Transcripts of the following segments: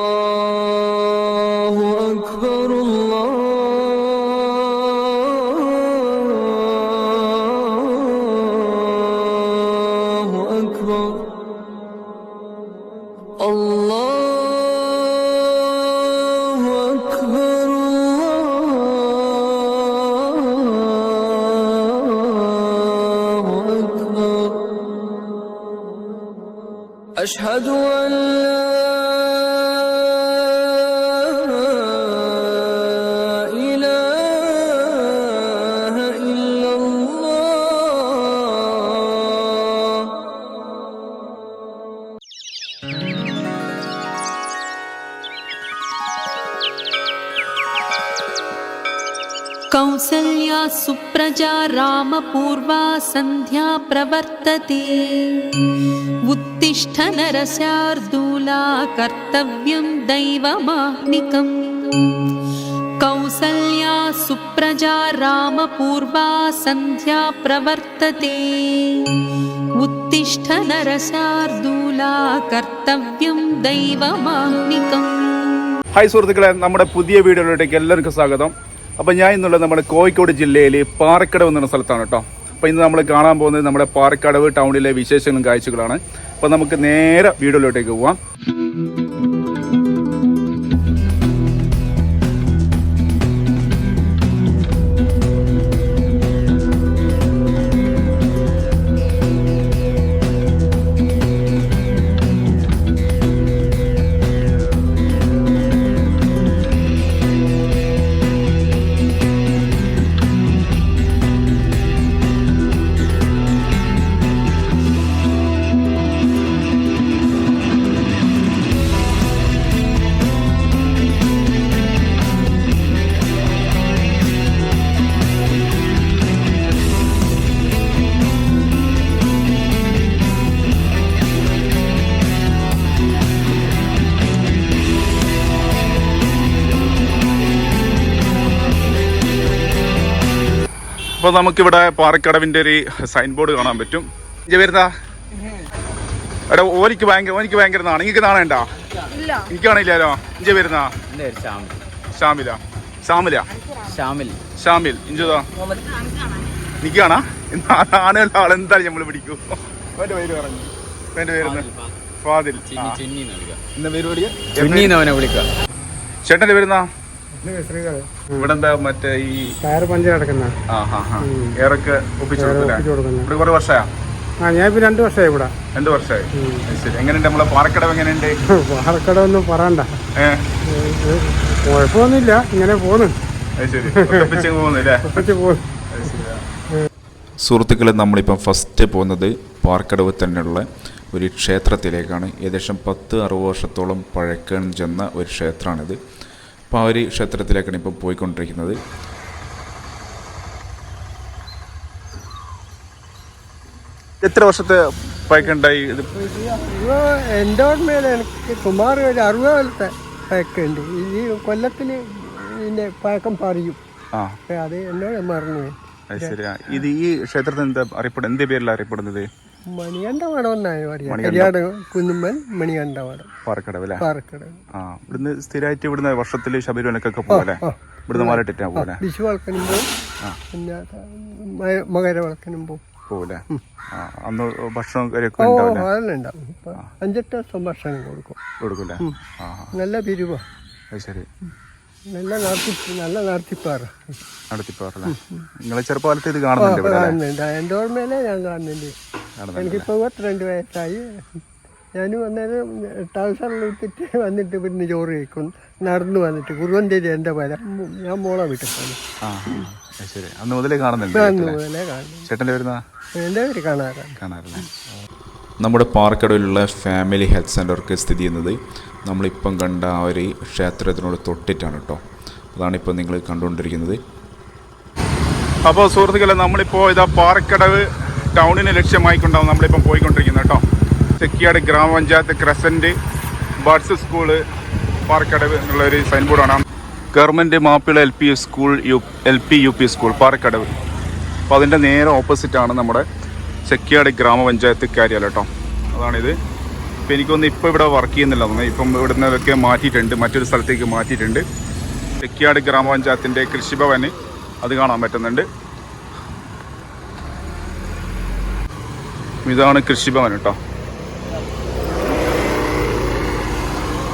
الله أكبر الله أكبر الله أكبر الله أكبر أشهد أن कौसल्या सुप्रजा रामपूर्वा सन्ध्या प्रवर्तते उत्तिष्ठ नरशार्दूला कर्तव्यं दैवमाह्निकम् कौसल्या सुप्रजा रामपूर्वा सन्ध्या प्रवर्तते उत्तिष्ठ नरशार्दूला कर्तव्यं दैवमाह्निकम्. ഹായ് സുഹൃത്തുക്കളെ, നമ്മുടെ പുതിയ വീഡിയോയിലേക്ക് എല്ലാവർക്കും സ്വാഗതം. അപ്പോൾ ഞാൻ ഇന്നുള്ളത് നമ്മുടെ കോഴിക്കോട് ജില്ലയിൽ പാറക്കടവ് എന്ന സ്ഥലത്താണ് കേട്ടോ. അപ്പോൾ ഇന്ന് നമ്മൾ കാണാൻ പോകുന്നത് നമ്മുടെ പാറക്കടവ് ടൗണിലെ വിശേഷങ്ങളും കാഴ്ചകളാണ്. അപ്പോൾ നമുക്ക് നേരെ വീഡിയോയിലോട്ടേക്ക് പോവാം. അപ്പോൾ നമുക്കിവിടെ പാറക്കടവിൻ്റെ ഒരു സൈൻ ബോർഡ് കാണാൻ പറ്റും. ഇഞ്ച വരുന്നാ എടാ, ഓനിക്ക് ഭയങ്കര നാണ്. നിങ്ങൾക്ക് നാണേണ്ടാ? എനിക്ക് കാണില്ലല്ലോ. ഇഞ്ച വരുന്നാ ഷാമിൽ ഇഞ്ചതാ എനിക്ക് കാണാ. ആണുള്ള ആളെന്തായാലും നമ്മൾ പിടിക്കൂ. അവൻ്റെ പേര് പറഞ്ഞു. എൻ്റെ പേര് ഫാദിൽ. ചേട്ടൻ്റെ പേരുന്നാ? ഇവിടെ എന്താ മറ്റേ ഈ ടയർ പഞ്ചർ കിടക്കുന്ന എയറൊക്കെ ഒപ്പിച്ചു ഇവിടെ കുറെ വർഷമാ? ഞാനിപ്പോ 2 വർഷമായി ഇവിടെ. 2 വർഷമായി. ശരി. എങ്ങനെയുണ്ട് നമ്മളെ പാറക്കടവ്? എങ്ങനെയുണ്ട് പാറക്കടവൊന്നും പറയണ്ട, കുഴപ്പമൊന്നുമില്ല, ഇങ്ങനെ പോണ്. സുഹൃത്തുക്കളെ, നമ്മളിപ്പം ഫസ്റ്റ് പോകുന്നത് പാറക്കടവ് തന്നെയുള്ള ഒരു ക്ഷേത്രത്തിലേക്കാണ്. ഏകദേശം 10-60 വർഷത്തോളം പഴക്കം ചെന്ന ഒരു ക്ഷേത്രമാണിത്. അപ്പോൾ ആ ഒരു ക്ഷേത്രത്തിലേക്കാണ് ഇപ്പം പോയിക്കൊണ്ടിരിക്കുന്നത്. എത്ര വർഷത്തെ പഴക്കമുണ്ടായി ഇത്? എൻ്റെ ഓർമ്മയിൽ എനിക്ക് സുമാർ ഒരു 60 കൊല്ലത്തെ പഴക്കമുണ്ട്. ഈ കൊല്ലത്തിന് ഇതിൻ്റെ പഴക്കം പറയും. അത് എന്നോട് മറന്നു. ശരിയാ. ഇത് ഈ ക്ഷേത്രത്തിൽ എന്താ അറിയപ്പെടുന്നത്? എന്ത് പേരിലാണ് അറിയപ്പെടുന്നത്? മണികണ്ഠമഠം എന്നാണ് പറയാ. കുന്നുമ്മൽ മണികണ്ഠമഠം, പാറക്കടവ് അല്ലേ? പാറക്കടവ്. ഇവിടുന്ന് സ്ഥിരമായിട്ട് ഇവിടുന്ന് വർഷത്തിൽ ശബരിമലക്കൊക്കെ പോകല്ലേ? ഇവിടുന്ന് മാറിട്ടിട്ടാ പോലെ വിഷു വളക്കനും പോകും, പിന്നെ മകര വളക്കനും പോകൂലേ? അന്ന് ഭക്ഷണം കാര്യമൊക്കെ അതെല്ലാം ഉണ്ടാവും. 5-8 ദിവസം ഭക്ഷണം കൊടുക്കൂലേ? നല്ല പിരിവാ. ശരി. നല്ല നടത്തിപ്പാറല്ലേ? നിങ്ങളെ ചെറുപ്പകാലത്ത് ഇത് കാണുന്നുണ്ട്? എൻ്റെ ഓർമ്മയിലേ ഞാൻ കാണുന്നുണ്ട്. എനിക്കിപ്പോ 32 വയസ്സായി. ഞാനും അന്നേരം ട്രൗസറിലിട്ടിട്ട് വന്നിട്ട് ഇവിടുന്ന് ചോറ് കഴിക്കും. നടന്നു വന്നിട്ട് കുറുവന്തേരി എൻ്റെ പല ഞാൻ മോളെ വീട്ടിൽ പോകുന്നു. അന്ന് മുതലേ കാണുന്നുണ്ട്. ചേട്ടൻ്റെ പേര്? എൻ്റെ പേര് കാണാറില്ല. നമ്മുടെ പാറക്കടവിലുള്ള ഫാമിലി ഹെൽത്ത് സെൻ്റർക്ക് സ്ഥിതി ചെയ്യുന്നത് നമ്മളിപ്പം കണ്ട ആ ഒരു ക്ഷേത്രത്തിനോട് തൊട്ടിട്ടാണ് കേട്ടോ. അതാണിപ്പോൾ നിങ്ങൾ കണ്ടുകൊണ്ടിരിക്കുന്നത്. അപ്പോൾ സുഹൃത്തുക്കളെ, നമ്മളിപ്പോൾ ഇതാ പാറക്കടവ് ടൗണിനെ ലക്ഷ്യമായിക്കൊണ്ടാവും നമ്മളിപ്പം പോയിക്കൊണ്ടിരിക്കുന്നത് കേട്ടോ. ചെക്കിയാട് ഗ്രാമപഞ്ചായത്ത് ക്രസൻറ്റ് ബഡ്സ് സ്കൂള് പാറക്കടവ് എന്നുള്ളൊരു സൈൻ ബോർഡാണ്. Government Mappila LP school UP school Parakkadavu. അപ്പോൾ അതിൻ്റെ നേരെ ഓപ്പോസിറ്റാണ് നമ്മുടെ ചെക്കിയാട് ഗ്രാമപഞ്ചായത്ത് കാര്യാലയം കേട്ടോ. അതാണിത്. ഇപ്പം എനിക്കൊന്ന് ഇപ്പോൾ ഇവിടെ വർക്ക് ചെയ്യുന്നില്ല തോന്നുന്നു. ഇപ്പം ഇവിടെ നിന്നൊക്കെ മാറ്റിയിട്ടുണ്ട്, മറ്റൊരു സ്ഥലത്തേക്ക് മാറ്റിയിട്ടുണ്ട്. ചെക്കിയാട് ഗ്രാമപഞ്ചായത്തിൻ്റെ കൃഷിഭവന് അത് കാണാൻ പറ്റുന്നുണ്ട്. ഇതാണ് കൃഷിഭവൻ കേട്ടോ.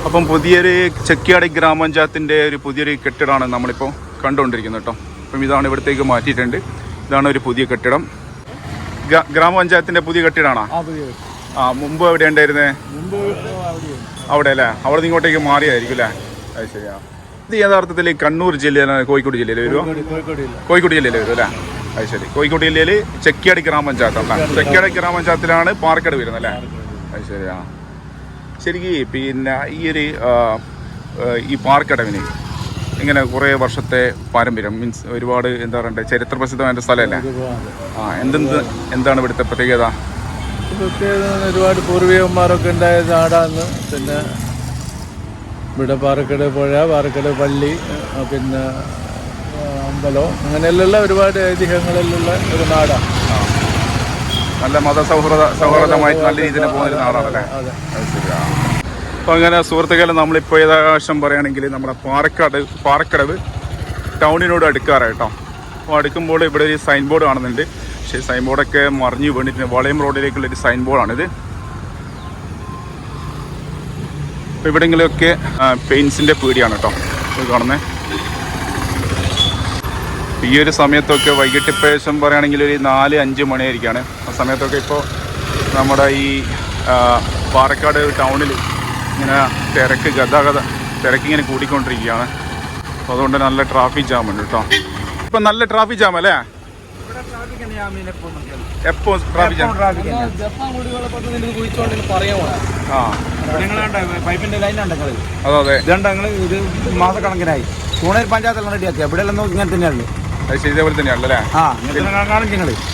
അപ്പം പുതിയൊരു ചെക്കിയാട് ഗ്രാമപഞ്ചായത്തിൻ്റെ ഒരു പുതിയൊരു കെട്ടിടമാണ് നമ്മളിപ്പോൾ കണ്ടുകൊണ്ടിരിക്കുന്നത് കേട്ടോ. അപ്പം ഇതാണ് ഇവിടത്തേക്ക് മാറ്റിയിട്ടുണ്ട്. ഇതാണ് ഒരു പുതിയ കെട്ടിടം. ഗ്രാമപഞ്ചായത്തിൻ്റെ പുതിയ കെട്ടിടമാണോ? മുമ്പ് എവിടെ ഉണ്ടായിരുന്നേ? അവിടെ അല്ലേ? അവിടെ നിന്ന് ഇങ്ങോട്ടേക്ക് മാറിയായിരിക്കും അല്ലേ? അത് ശരിയാ. ഇത് യഥാർത്ഥത്തിൽ കണ്ണൂർ ജില്ലയിലാണ്, കോഴിക്കോട് ജില്ലയിൽ വരുമോ? കോഴിക്കോട് ജില്ലയിൽ വരും അല്ലേ? അത് ശരി. കോഴിക്കോട് ജില്ലയിൽ ചെക്കിയാട് ഗ്രാമപഞ്ചായത്താണ്. ചെക്കിയാട് ഗ്രാമപഞ്ചായത്തിലാണ് പാറക്കട് വരുന്നത് അല്ലേ? അത് ശരിയാ. ശരിക്കും പിന്നെ ഈ പാറക്കടവിന് ഇങ്ങനെ കുറേ വർഷത്തെ പാരമ്പര്യം, മീൻസ് ഒരുപാട് എന്താ പറയണ്ടേ, ചരിത്ര പ്രസിദ്ധമായ സ്ഥലമല്ലേ? എന്താണ് ഇവിടുത്തെ പ്രത്യേകത? ഒരുപാട് പൂർവികന്മാരൊക്കെ ഉണ്ടായ നാടാണ്. പിന്നെ ഇവിടെ പാറക്കട് പുഴ, പാറക്കട് പള്ളി, പിന്നെ അമ്പലം, അങ്ങനെയുള്ള ഒരുപാട് ഐതിഹ്യങ്ങളിലുള്ള ഒരു നാടാണ്. നല്ല സൗഹൃദമായി നല്ല രീതിയിൽ പോകുന്നൊരു നാടാണല്ലേ? അപ്പോൾ അങ്ങനെ സുഹൃത്തുക്കളെ, നമ്മളിപ്പോൾ ഏകദേശം പറയുകയാണെങ്കിൽ നമ്മുടെ പാറക്കടവ് ടൗണിനോട് അടുക്കാറായിട്ടോ. അപ്പോൾ അടുക്കുമ്പോൾ ഇവിടെ ഒരു സൈൻ ബോർഡ് കാണുന്നുണ്ട്. പക്ഷേ സൈൻ ബോർഡൊക്കെ മറിഞ്ഞ് വീണിട്ടുണ്ട്. വളയം റോഡിലേക്കുള്ളൊരു സൈൻ ബോർഡാണിത്. അപ്പോൾ ഇവിടെയെങ്കിലുമൊക്കെ പെയിൻസിൻ്റെ പീടിയാണ് കേട്ടോ ഇത് കാണുന്നത്. ഈ ഒരു സമയത്തൊക്കെ വൈകിട്ട് ഇപ്പം പറയുകയാണെങ്കിൽ ഒരു 4-5 മണിയായിരിക്കുകയാണ്. ആ സമയത്തൊക്കെ ഇപ്പോൾ നമ്മുടെ ഈ പാറക്കാട് ടൗണിൽ ഇങ്ങനെ തിരക്കിങ്ങനെ കൂടിക്കൊണ്ടിരിക്കുകയാണ്. അപ്പോൾ അതുകൊണ്ട് നല്ല ട്രാഫിക് ജാം ഉണ്ട് കേട്ടോ. ഇപ്പം നല്ല ട്രാഫിക് ജാം അല്ലേ? എപ്പോ ട്രാഫിക് ജാം? പൈപ്പിന്റെ ലൈൻ ഉണ്ടെങ്കിൽ അതെ ഇത് മാസക്കണക്കിനായി തൂണേൽ പഞ്ചായത്തെല്ലാം റെഡിയാക്കി. ഇവിടെ എല്ലാം ഇങ്ങനെ തന്നെയാണ്. ഇതേപോലെ തന്നെയാണല്ലേ?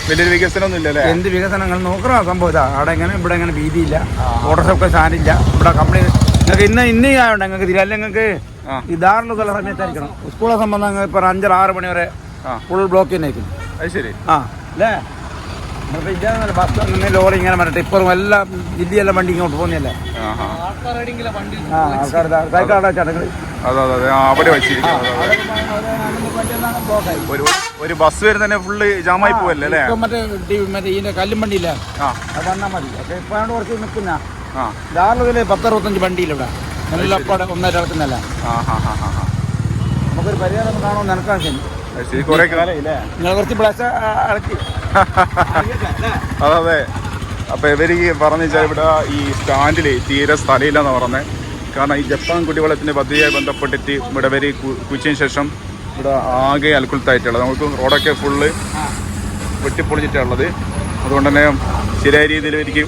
വലിയൊരു വികസനം ഒന്നും ഇല്ലല്ലേ? എന്ത് വികസനങ്ങൾ നോക്കണ സംഭവം ഇതാ. അവിടെ എങ്ങനെ ഇവിടെ എങ്ങനെ വീതിയില്ല, ഓട്ടോഷൊക്കെ സാധനമില്ല. ഇവിടെ കമ്പനി നിങ്ങൾക്ക് ഇന്ന് ആയോണ്ട് നിങ്ങൾക്ക് തിരില്ല. നിങ്ങൾക്ക് ഈ ധാരണ സമയത്തായിരിക്കണം. സ്കൂളെ സംബന്ധം ഇപ്പോൾ 5-6 മണി വരെ ഫുൾ ബ്ലോക്ക് തന്നെ ആയിരിക്കും. അത് ശരി. അല്ലേ? ഇതാണ് ബസ് അങ്ങനെ ലോറി ഇങ്ങനെ മറ്റേ ടിപ്പറും എല്ലാം ജില്ലയെല്ലാം വണ്ടി ഇങ്ങോട്ട് പോകുന്നല്ലേ? ആൾക്കാർ ചടങ്ങ് അവിടെ വെച്ചിരിക്കും. ഒരു ബസ് വരുന്നതന്നെ ഫുള്ള് ജാമായി പോവല്ലേ അല്ലേ? മറ്റേ ഇതിന്റെ കല്ലും വണ്ടിയില്ല, അത് വന്നാൽ മതി. പക്ഷെ ഇപ്പൊ കുറച്ച് നിൽക്കുന്ന ധാരണ 10-65 വണ്ടിയില്ല ഇവിടെ. എല്ലാം ഒന്നായിട്ട് നടക്കുന്നല്ല. നമുക്കൊരു പരിഹാരം കാണുമെന്ന് നിനക്കാശം. നിങ്ങൾ കുറച്ച് ബ്ലസ് ഇറക്കി. അതെ. അപ്പൊ ഇവര് പറഞ്ഞു വെച്ചാൽ ഇവിടെ ഈ സ്റ്റാൻഡിൽ തീരെ സ്ഥലമില്ലെന്ന് പറഞ്ഞത്. കാരണം ഈ ജപ്പാൻ കുടിവെള്ളത്തിന്റെ പദ്ധതിയുമായി ബന്ധപ്പെട്ടിട്ട് ഇവിടെ ഇവര് കുഴിച്ചതിന് ശേഷം ഇവിടെ ആകെ അൽക്കുലത്തായിട്ടുള്ളത്. നമുക്ക് റോഡൊക്കെ ഫുള്ള് വെട്ടിപ്പൊളിച്ചിട്ടുള്ളത്. അതുകൊണ്ട് തന്നെ ശരിയായ രീതിയിൽ എനിക്ക്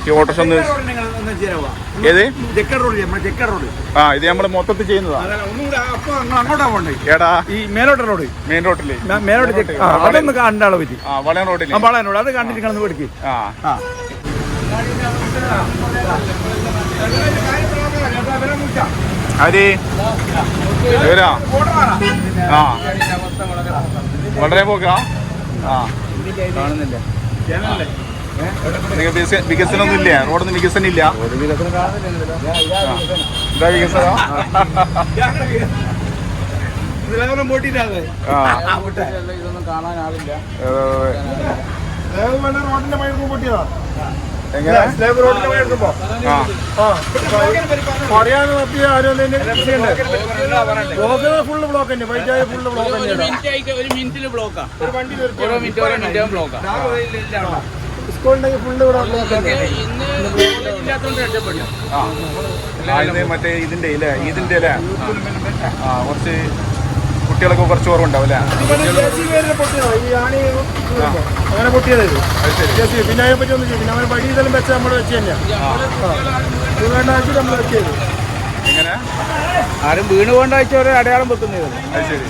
ഈ ഓട്ടോസ് ഒന്ന് ഏത് ഇത് നമ്മൾ മൊത്തത്തിൽ ചെയ്യുന്നതാ. ഏടാ ഈ മെയിൻ റോഡില് അതൊന്ന് കണ്ടാളെ പറ്റി. വളയം റോഡിൽ അത് കണ്ടിട്ട് നിങ്ങൾ പഠിക്കും. ഹരി വരാ. വളരെ പോക്കാ. കാണുന്നില്ല. വികസനം ഒന്നും ഇല്ല, റോഡൊന്നും വികസനം ഇല്ല. എന്താ വികസനം? ഇതൊന്നും കാണാൻ ആളില്ല. റോഡിന്റെ മഴ പൊട്ടിയതാ. ഫുള്ള് ബ്ലോക്ക് തന്നെ. ഫുള്ള് ബ്ലോക്ക് ഒരു മിനിറ്റിൽ ബ്ലോക്കാ. ഓരോ മിനിറ്റ് ബ്ലോക്കാ. സ്കൂളുണ്ടെങ്കിൽ ഫുള്ള് ഇവിടെ മറ്റേ ഇതിന്റെ ഇല്ലേ, ഇതിന്റെ അല്ലേ? കുറച്ച് കുട്ടികളൊക്കെ കുറച്ച് കുറവുണ്ടാവും അല്ലേ? അങ്ങനെ പൊട്ടിയത്. പിന്നെ അതിനെ പറ്റി ഒന്നും പിന്നെ അവൻ വഴി ഇതെല്ലാം വെച്ച് നമ്മൾ വെച്ച് തന്നെയാണ് നമ്മൾ വെച്ചത്. എങ്ങനെ ആരും വീണ് കൊണ്ടാഴ്ച ഒരു അടയാളം വെക്കുന്നത്. അത് ശരി.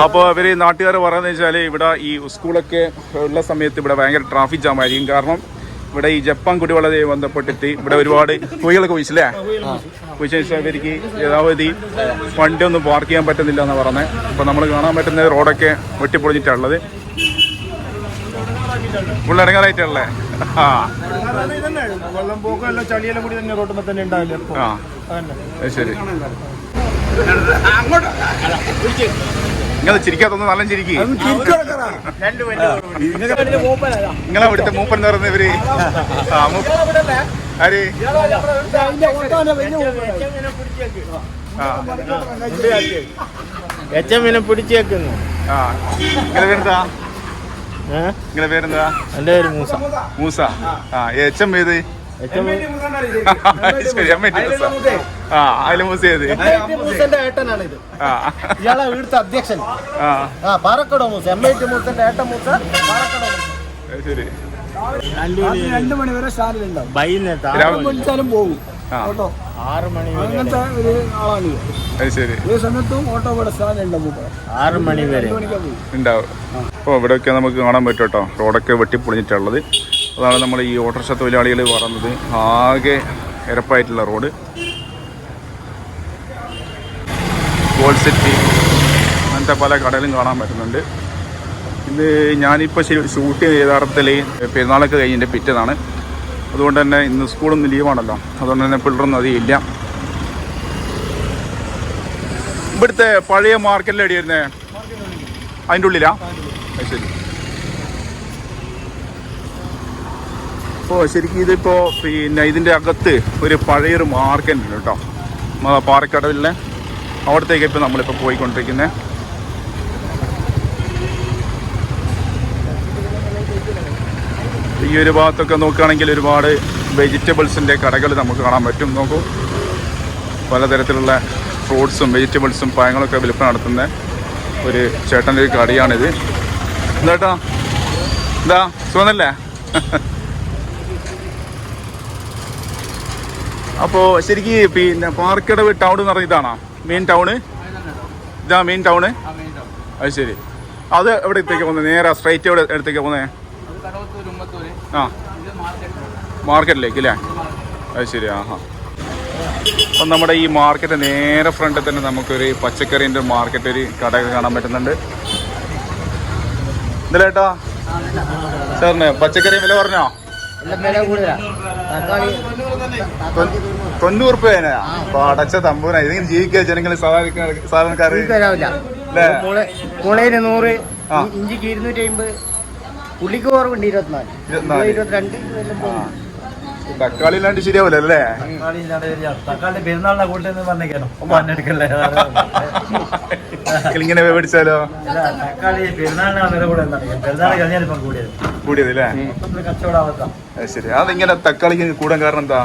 അപ്പോൾ ഇവർ നാട്ടുകാർ പറയുന്നത് വെച്ചാൽ ഇവിടെ ഈ സ്കൂളൊക്കെ ഉള്ള സമയത്ത് ഇവിടെ ഭയങ്കര ട്രാഫിക് ജാം ആയിരിക്കും. കാരണം ഇവിടെ ഈ ജപ്പാൻ കുടിവെള്ളവുമായി ബന്ധപ്പെട്ടിട്ട് ഇവിടെ ഒരുപാട് കുഴികളൊക്കെ കുഴിച്ചില്ലേ? കുഴിച്ച ശേഷം ഇവർക്ക് യഥാവധി വണ്ടി ഒന്നും പാർക്ക് ചെയ്യാൻ പറ്റുന്നില്ല എന്നാണ് പറഞ്ഞത്. അപ്പോൾ നമ്മൾ കാണാൻ പറ്റുന്ന റോഡൊക്കെ വെട്ടിപ്പൊളിഞ്ഞിട്ടുള്ളത്. ഫുൾ ഇറങ്ങാനായിട്ടുള്ളേ. ആ വെള്ളം പോക്കും എല്ലാം ചളിയെല്ലാം കൂടി തന്നെ റോട്ടുമ്പോ തന്നെ ഉണ്ടാവില്ല. ആ അത് ശരി. നിങ്ങൾ ചിരിക്കാത്തൊന്നും നല്ല ചിരിക്കും. നിങ്ങളെ ഇവിടുത്തെ മൂപ്പൻ എന്ന് പറയുന്ന ഇവര് ആര്? എച്ചമ്മനെ പിടിച്ചേക്കുന്നു. ആ നിങ്ങളെ പേരെന്താ? നിങ്ങളെ പേരെന്താ? എന്റെ പേര് മൂസ. മൂസ. ആ എച്ചം ഏത്? ശരി അമ്മേറ്റി മൂസ. ആ അതില് മൂസ ഏത്? മൂസന്റെ ഏട്ടനാണിത്. ആ ഇയാളെ ഇവിടുത്തെ അധ്യക്ഷൻ. ആ പാറക്കടോ മൂസ. എംഐടി മൂസന്റെ ഏട്ടൻ മൂസ. പാറക്കടോ മൂസ. ശരി. 2 മണി വരെ സ്റ്റാൻഡിലുണ്ടാവും. വൈകുന്നേരം പോകും. 6 മണി അങ്ങനത്തെ ഒരു ആളാണ്. അത് ശരി. ഈ സമയത്തും ഓട്ടോ ഇവിടെ സ്റ്റാൻഡുണ്ടാവും. 6 മണി വരെ ഉണ്ടാവും. അപ്പോൾ ഇവിടെയൊക്കെ നമുക്ക് കാണാൻ പറ്റും കേട്ടോ. റോഡൊക്കെ വെട്ടിപ്പൊളിഞ്ഞിട്ടുള്ളത്. അതാണ് നമ്മൾ ഈ ഓട്ടോറിക്ഷ തൊഴിലാളികൾ പറയുന്നത്. ആകെ ഇരപ്പായിട്ടുള്ള റോഡ്. ഗോൾഡ് സിറ്റി അങ്ങനത്തെ പല കടകളും കാണാൻ പറ്റുന്നുണ്ട്. ഇത് ഞാനിപ്പോൾ ഷൂട്ട് ചെയ്ത യഥാർത്ഥത്തിൽ പെരുന്നാളൊക്കെ കഴിഞ്ഞതിൻ്റെ പിറ്റേതാണ്. അതുകൊണ്ട് തന്നെ ഇന്ന് സ്കൂളൊന്നും ലീവാണല്ലോ. അതുകൊണ്ട് തന്നെ പിള്ളേരൊന്നും അധികം ഇല്ല. ഇവിടുത്തെ പഴയ മാർക്കറ്റിൽ എടിയായിരുന്നേ? അതിൻ്റെ ഉള്ളിലാ? ശരി. അപ്പോൾ ശരിക്കും ഇതിപ്പോൾ പിന്നെ ഇതിൻ്റെ അകത്ത് ഒരു പഴയൊരു മാർക്കറ്റ് ഉണ്ട് കേട്ടോ. പാറക്കടവിലെ അവിടത്തേക്ക് ഇപ്പോൾ നമ്മളിപ്പോൾ പോയിക്കൊണ്ടിരിക്കുന്നത്. ഈ ഒരു ഭാഗത്തൊക്കെ നോക്കുകയാണെങ്കിൽ ഒരുപാട് വെജിറ്റബിൾസിൻ്റെ കടകൾ നമുക്ക് കാണാൻ പറ്റും. നോക്കൂ, പലതരത്തിലുള്ള ഫ്രൂട്ട്സും വെജിറ്റബിൾസും പഴങ്ങളൊക്കെ വിൽപ്പന നടത്തുന്ന ഒരു ചേട്ടൻ്റെ ഒരു കടയാണിത്. എന്താ എന്താ സുഖമല്ലേ? അപ്പോൾ ശരിക്കും പിന്നെ പാറക്കടവ് ടൗൺ എന്ന് പറഞ്ഞ ഇതാണോ മെയിൻ ടൗണ്? ഇതാ മെയിൻ ടൗണ്? അത് ശരി. അത് എവിടെ എടുത്തേക്ക് പോകുന്നത്? നേരെ സ്ട്രൈറ്റ് എവിടെ എടുത്തേക്ക് പോകുന്നത്? ആ മാർക്കറ്റിലേക്ക് അല്ലേ? അത് ശരി. ആഹാ. അപ്പം നമ്മുടെ ഈ മാർക്കറ്റ് നേരെ ഫ്രണ്ടിൽ തന്നെ നമുക്കൊരു പച്ചക്കറീൻ്റെ മാർക്കറ്റ് ഒരു കടയൊക്കെ കാണാൻ പറ്റുന്നുണ്ട്. ഇന്നലെ ഏട്ടാ സാറിന് പച്ചക്കറി വില പറഞ്ഞോ? 90 രൂപേനാ? അപ്പൊ അടച്ച തമ്പൂന. ഇതെങ്കിലും ജീവിക്കുക ജനങ്ങൾ സാധാരണക്കാർ. മുളയിന് 100, ഇഞ്ചിക്ക് 250, ഉള്ളിക്ക് കുറവുണ്ട് 24, 22. തക്കാളി ഇല്ലാണ്ട് ശരിയാവൂല അല്ലേ? തക്കാളി പെരുന്നാളിനെ കൂട്ടെന്ന് പറഞ്ഞേക്കാനോ ഇങ്ങനെ മേടിച്ചാലോ? തക്കാളി പെരുന്നാളിനാണ് വില കൂടെ. പെരുന്നാൾ കഴിഞ്ഞാലിപ്പം കൂടിയത് അല്ലേ? കച്ചവടം. ശരി. അതിങ്ങനെ തക്കാളിക്ക് കൂടാൻ കാരണം എന്താ?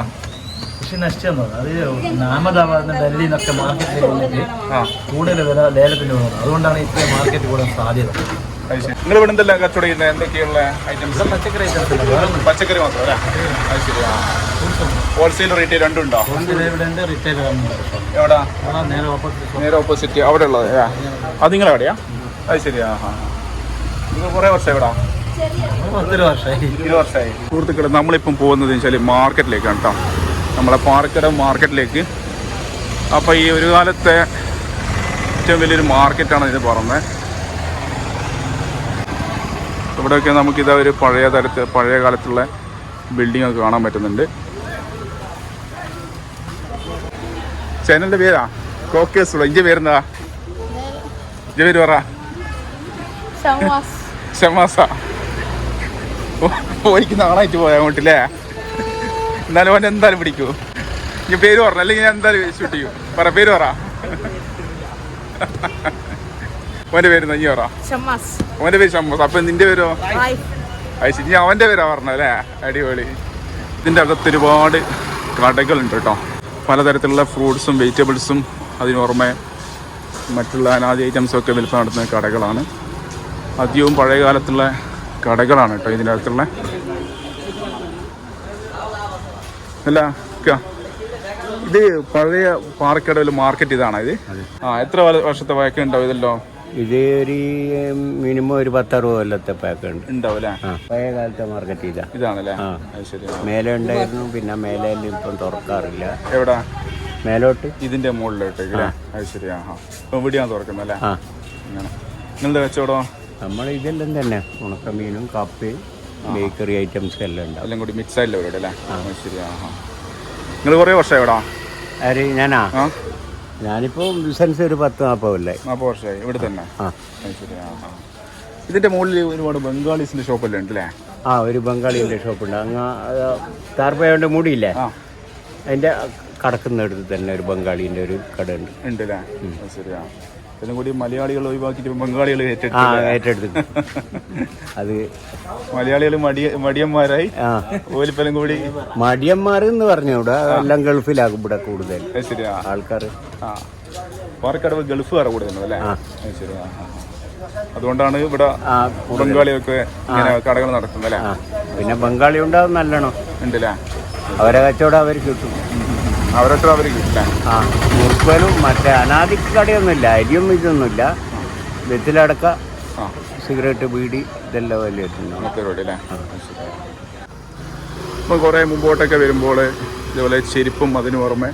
കൃഷി നഷ്ടം. അത് അഹമ്മദാബാദ് ഡൽഹിയിൽ നിന്നൊക്കെ മാർക്കറ്റിൽ വന്നിട്ട് കൂടുതൽ വില ലേലത്തിന് പോകുന്നത്. അതുകൊണ്ടാണ് ഇത്ര മാർക്കറ്റ് കൂടാൻ സാധ്യത. നിങ്ങൾ ഇവിടെ എന്തെല്ലാം കച്ചവടം ചെയ്യുന്നത്? എന്തൊക്കെയുള്ള ഐറ്റംസ്? പച്ചക്കറി ഐറ്റംസ്. പച്ചക്കറി മാത്രം അല്ലേ? അത് ശരി. ഹോൾസെയിൽ റീറ്റെയിൽ രണ്ടും ഉണ്ടോ? എവിടാ? നേരെ ഓപ്പോസിറ്റ് അവിടെ ഉള്ളത്. അത് നിങ്ങളെ എവിടെയാ? അത് ശരി. നിങ്ങൾ കുറേ വർഷം എവിടാ? 20 വർഷമായി. സുഹൃത്തുക്കളെ, നമ്മളിപ്പം പോകുന്നത് വെച്ചാൽ മാർക്കറ്റിലേക്കാണ് കേട്ടോ. നമ്മളെ പാറക്കടവ് മാർക്കറ്റിലേക്ക്. അപ്പോൾ ഈ ഒരു കാലത്തെ ഏറ്റവും വലിയൊരു മാർക്കറ്റാണ് ഇത് പറഞ്ഞത്. ഇവിടെയൊക്കെ നമുക്കിതാ ഒരു പഴയ കാലത്തുള്ള ബിൽഡിംഗ് ഒക്കെ കാണാൻ പറ്റുന്നുണ്ട്. ചാനലിൻ്റെ പേരാ കോക്കേസുള്ള. ഇഞ്ചി പേരെന്താ? ഇഞ്ചി പേര് പറ. ഷമാസ. പോയിക്ക് നാളായിട്ട് പോയാൽ അങ്ങോട്ടില്ലേ? എന്നാലും അവൻ എന്തായാലും പിടിക്കൂ. ഇനി പേര് പറഞ്ഞ, അല്ലെങ്കിൽ ഞാൻ എന്തായാലും ഷൂട്ട് ചെയ്യും. പറ, പേര് പറ. അവൻ്റെ പേര് ഇഞ്ഞി പറ. അവൻ്റെ പേര് ഷമ്മാസ്. അപ്പം നിന്റെ പേരോ? അത് ശരി. അവൻ്റെ പേരാ പറഞ്ഞല്ലേ? അടിപൊളി. ഇതിൻ്റെ അകത്ത് ഒരുപാട് കടകളുണ്ട് കേട്ടോ. പലതരത്തിലുള്ള ഫ്രൂട്ട്സും വെജിറ്റബിൾസും അതിന് പുറമെ മറ്റുള്ള അനാദി ഐറ്റംസും ഒക്കെ വിൽപ്പന നടത്തുന്ന കടകളാണ്. അധികവും പഴയ കാലത്തുള്ള കടകളാണ് കേട്ടോ ഇതിൻ്റെ അകത്തുള്ള. അല്ല ഇത് പഴയ പാറക്കടവിൽ മാർക്കറ്റ് ഇതാണോ ഇത്? എത്ര വർഷത്തെ പഴക്കം ഉണ്ടാവും ഇതല്ലോ? ഇത് ഒരു മിനിമം ഒരു 10-60 കൊല്ലത്തെ പാക്കുണ്ട് ഉണ്ടാവും അല്ലേ? പഴയ കാലത്തെ മാർക്കറ്റ് ഇതാണല്ലേ? മേലെ ഉണ്ടായിരുന്നു, പിന്നെ മേലെ ഇപ്പം തുറക്കാറില്ല. എവിടാ? മേലോട്ട് ഇതിന്റെ മുകളിലോട്ടേക്ക് അല്ലേ? അത് ശരി. ഇപ്പം ഇവിടെയാണ് തുറക്കുന്നത് അല്ലേ? അങ്ങനെ. നിങ്ങളുടെ കച്ചവടം? നമ്മൾ ഇതെല്ലാം തന്നെ ഉണക്കമീനും കപ്പയും ബേക്കറി ഐറ്റംസ് എല്ലാം ഉണ്ടാവും. എല്ലാം കൂടി മിക്സ് ആയില്ല ഇവിടെ അല്ലേ? ശരി. നിങ്ങൾ കുറേ വർഷമായി ഇവിടെ? ആര് ഞാനാ? ഞാനിപ്പോൾ ബിസിനസ് ഒരു 10-40 കൊല്ലായി. 40 വർഷമായി ഇവിടെ തന്നെ. ശരി. ഇതിന്റെ മുകളിൽ ഒരുപാട് ബംഗാളീസിന്റെ ഷോപ്പല്ലേ ഉണ്ട് അല്ലേ? ഒരു ബംഗാളിൻ്റെ ഷോപ്പുണ്ട്. അങ്ങ് താർപ്പയോണ്ട് മൂടിയില്ലേ, അതിൻ്റെ കടക്കുന്നിടത്ത് തന്നെ ഒരു ബംഗാളിൻ്റെ ഒരു കട ഉണ്ട്. അല്ലേ? ശരിയാ. എല്ലാം കൂടി മലയാളികൾ ഒഴിവാക്കിയിട്ട് ബംഗാളികൾ ഏറ്റെടുത്ത് അത് മലയാളികൾ മടിയന്മാരായി ഓലിപ്പെല്ലാം കൂടി മടിയന്മാർ എന്ന് പറഞ്ഞൂടെ, എല്ലാം ഗൾഫിലാകും ഇവിടെ കൂടുതൽ. ശരിയാ. ആൾക്കാർ പാറക്കടവ് ഗൾഫുകാർ കൂടുതലും അല്ലേ? ശരിയാ. അതുകൊണ്ടാണ് ഇവിടെ ബംഗാളിയൊക്കെ ഇങ്ങനെ കടകൾ നടക്കുന്നത് അല്ലേ? പിന്നെ ബംഗാളി ഉണ്ടാവും നല്ലോണം ഉണ്ടല്ലേ? അവരെ കച്ചവടം അവർ കിട്ടും. അവരൊക്കെ അവർ കിട്ടില്ല. മുറുക്കലും മറ്റേ അനാദി കടയൊന്നുമില്ല, അരിയും ഇതൊന്നുമില്ല. വെത്തിലടക്ക, സിഗരറ്റ്, ബീഡി ഇതെല്ലാം വലിയ പരിപാടി അല്ലേ? ഇപ്പം കുറേ മുമ്പോട്ടൊക്കെ വരുമ്പോൾ ഇതുപോലെ ചെരുപ്പും അതിന് പുറമെ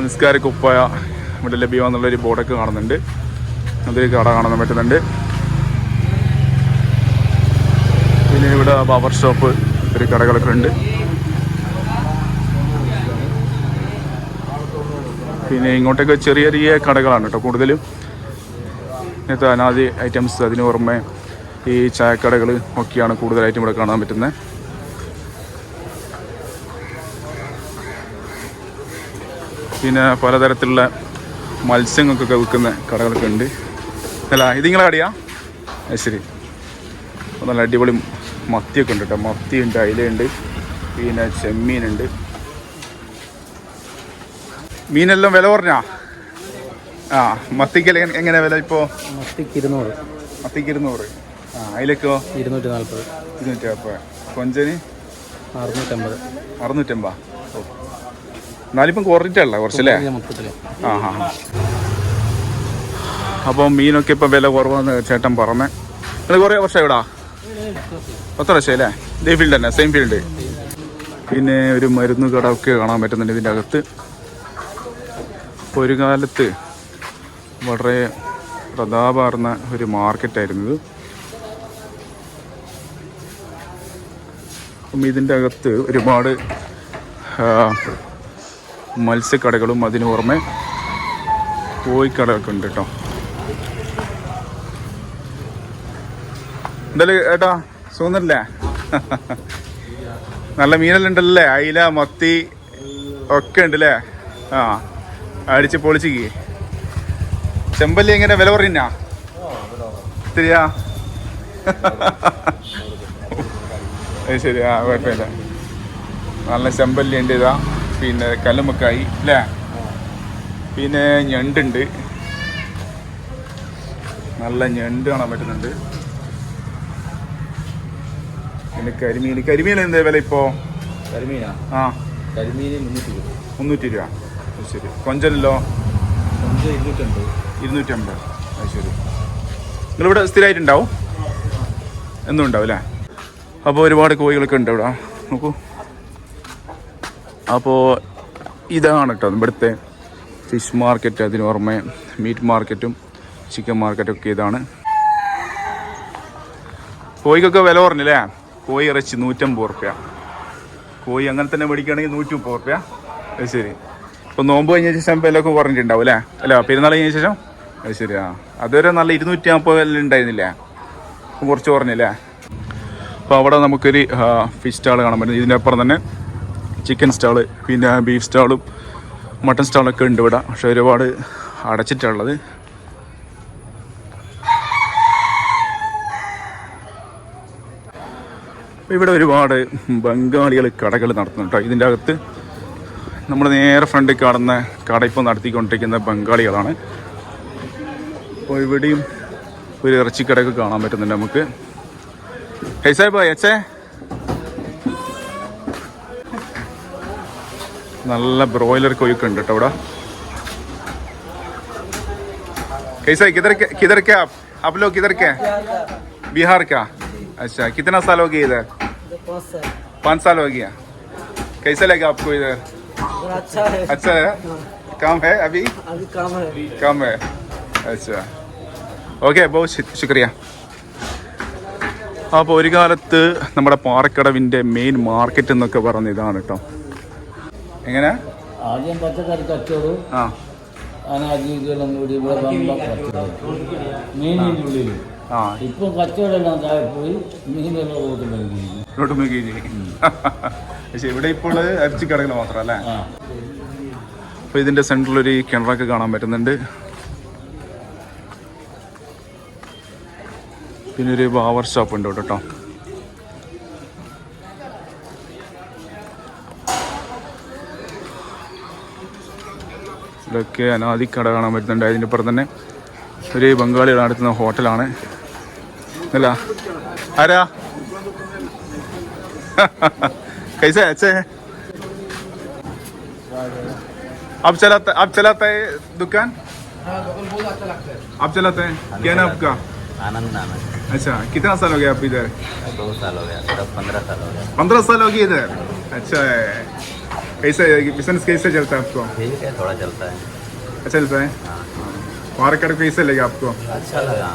നിസ്കാര കുപ്പായ ഇവിടെ ലഭ്യമാണെന്നുള്ളൊരു ബോർഡൊക്കെ കാണുന്നുണ്ട്. അതൊരു കട കാണാൻ പറ്റുന്നുണ്ട്. പിന്നെ ഇവിടെ പവർ ഷോപ്പ് ഒരു കടകളൊക്കെ ഉണ്ട്. പിന്നെ ഇങ്ങോട്ടൊക്കെ ചെറിയ ചെറിയ കടകളാണ് കേട്ടോ കൂടുതലും. ഇങ്ങനത്തെ അനാദി ഐറ്റംസ്, അതിന് പുറമെ ഈ ചായക്കടകൾ ഒക്കെയാണ് കൂടുതലായിട്ടും ഇവിടെ കാണാൻ പറ്റുന്നത്. പിന്നെ പലതരത്തിലുള്ള മത്സ്യങ്ങൾക്കൊക്കെ വിൽക്കുന്ന കടകളൊക്കെ ഉണ്ട്. അല്ല, ഇത് നിങ്ങളെ കടയാ? ശരി. നല്ല അടിപൊളി മത്തിയൊക്കെ ഉണ്ട് കേട്ടോ. മത്തിയുണ്ട്, അയിലയുണ്ട്, പിന്നെ ചെമ്മീനുണ്ട്. മീനെല്ലാം വില പറഞ്ഞാ? മത്തിക്ക് എങ്ങനെ വില ഇപ്പോൾ? മത്തിക്ക് 200. മത്തിക്ക് 200. അയിലക്കോ? 240. 240. കൊഞ്ചന് 650. 650. എന്നാലിപ്പം കുറഞ്ഞിട്ടല്ല കുറച്ചല്ലേ? അപ്പോൾ മീനൊക്കെ ഇപ്പം വില കുറവാന്ന് ചേട്ടൻ പറഞ്ഞേ. നിങ്ങൾ കുറേ വർഷം എവിടാ? 10 വർഷം അല്ലേ? ഇതേ ഫീൽഡ് തന്നെ, സെയിം ഫീൽഡ്. പിന്നെ ഒരു മരുന്ന് കട ഒക്കെ കാണാൻ പറ്റുന്നുണ്ട് ഇതിൻ്റെ അകത്ത്. ഒരു കാലത്ത് വളരെ പ്രതാപാർന്ന ഒരു മാർക്കറ്റായിരുന്നു. അപ്പം ഇതിൻ്റെ അകത്ത് ഒരുപാട് മത്സ്യക്കടകളും അതിന് പുറമെ കോഴിക്കടകളൊക്കെ ഉണ്ട് കേട്ടോ. എന്തായാലും ഏട്ടാ സുഖന്നല്ലേ? നല്ല മീനെല്ലാം ഉണ്ടല്ലേ? അയില, മത്തി ഒക്കെ ഉണ്ടല്ലേ? അടിച്ച് പൊളിച്ചിക്ക്. ചെമ്പല്ലി എങ്ങനെ വില പറഞ്ഞാ? ശരിയാ. ശരിയാ, കുഴപ്പമില്ല. നല്ല ചെമ്പല്ലി ഉണ്ട്. ഇതാ പിന്നെ കല്ലുമ്മക്കായി അല്ലേ? പിന്നെ ഞണ്ടുണ്ട്, നല്ല ഞണ്ട് കാണാൻ പറ്റുന്നുണ്ട്. പിന്നെ കരിമീൻ എന്താ വില ഇപ്പോൾ? കരിമീനാ? കരിമീൻ 300 രൂപ. ശരി. കൊഞ്ചല്ലോ? 250. 250. ശരി. നിങ്ങളിവിടെ സ്ഥിരമായിട്ടുണ്ടാവും? എന്നും ഉണ്ടാവും അല്ലേ? അപ്പോൾ ഒരുപാട് കോഴികളൊക്കെ ഉണ്ട് ഇവിടെ. നോക്കൂ. അപ്പോൾ ഇതാണ് കേട്ടോ ഇവിടുത്തെ ഫിഷ് മാർക്കറ്റ്. അതിന് പുറമെ മീറ്റ് മാർക്കറ്റും ചിക്കൻ മാർക്കറ്റും ഒക്കെ ഇതാണ്. കോഴിക്കൊക്കെ വില പറഞ്ഞില്ലേ? കോഴി ഇറച്ചി 150 റുപ്യ. കോഴി അങ്ങനെ തന്നെ മേടിക്കുകയാണെങ്കിൽ 130 റുപ്യ. അത് ശരി. ഇപ്പോൾ നോമ്പ് കഴിഞ്ഞ ശേഷം വിലയൊക്കെ പറഞ്ഞിട്ടുണ്ടാവും അല്ലേ? അല്ല, പെരുന്നാൾ കഴിഞ്ഞ ശേഷം. അത് ശരിയാ. അതുവരെ നല്ല 240 ഉണ്ടായിരുന്നില്ലേ? കുറച്ച് പറഞ്ഞില്ലേ? അപ്പോൾ അവിടെ നമുക്കൊരു ഫിഷ് സ്റ്റാൾ കാണാൻ പറ്റും. ഇതിൻ്റെ അപ്പുറം തന്നെ ചിക്കൻ സ്റ്റാള്, പിന്നെ ബീഫ് സ്റ്റാളും മട്ടൺ സ്റ്റാളൊക്കെ ഉണ്ട് ഇവിടെ. പക്ഷെ ഒരുപാട് അടച്ചിട്ടുള്ളത്. ഇവിടെ ഒരുപാട് ബംഗാളികൾ കടകൾ നടത്തുന്നുണ്ട് കേട്ടോ. ഇതിൻ്റെ അകത്ത് നമ്മൾ നേരെ ഫ്രണ്ടിൽ കാണുന്ന കട ഇപ്പോൾ നടത്തിക്കൊണ്ടിരിക്കുന്ന ബംഗാളികളാണ്. അപ്പോൾ ഇവിടെയും ഒരു ഇറച്ചിക്കടയൊക്കെ കാണാൻ പറ്റുന്നുണ്ട് നമുക്ക്. ഹേ സാഹിബ്, അച്ഛേ നല്ല ബ്രോയിലർ കോഴിയൊക്കെ ഉണ്ട് കേട്ടോ ഇവിടെ. कैसा है? किधर क्या आप लोग किधर क्या? बिहार का? अच्छा, कितना साल हो गया इधर? 5 साल हो गया. कैसा लगा आपको इधर? अच्छा है. अच्छा है. काम है अभी काम है. अच्छा, ओके, बहुत शुक्रिया. അപ്പോൾ ഒരു കാലത്ത് നമ്മുടെ പാറക്കടവിൻ്റെ മെയിൻ മാർക്കറ്റ് എന്നൊക്കെ പറഞ്ഞ ഇതാണ് കേട്ടോ. എങ്ങനെ ആദ്യം പച്ചക്കറി കച്ചവടം ആ അനാജികളും കൂടി ഇവിടെ വമ്പ കച്ചവടം മീനിൻ്റെ ഉള്ളിൽ. ആ ഇപ്പം കച്ചവടം എല്ലാം താഴെ പോയി മീനുള്ള റോഡ് റോട്ടുമേക്ക് പക്ഷെ ഇവിടെ ഇപ്പോൾ ഇറച്ചിക്കടകൾ മാത്രം അല്ലേ. ആ അപ്പോൾ ഇതിൻ്റെ സെൻറ്ററിലൊരു കിണറൊക്കെ കാണാൻ പറ്റുന്നുണ്ട്. പിന്നെ ഒരു ബാവർ ഷോപ്പ് ഉണ്ട് കേട്ടോ. ഇതൊക്കെ അനാദിക്കട കാണാൻ പറ്റുന്നുണ്ട്. അതിൻ്റെ അപ്പുറം തന്നെ ഒരു ബംഗാളികൾ നടത്തുന്ന ഹോട്ടലാണ് അല്ല. ആരാ कैसे अच्छे हैं आप चलाते हैं दुकान? आप चलाते हैं? क्या नाम आपका? आनंद नाम है। अच्छा कितना साल हो गया आप इधर? 2 साल हो गया, सिर्फ 15 साल हो गया। 15 साल हो गया इधर। अच्छा है, कैसे बिजनेस कैसे चलता है आपको? ठीक है, थोड़ा चलता है। अच्छा चलता है। मार्केट कैसे लगा आपको? अच्छा लगा।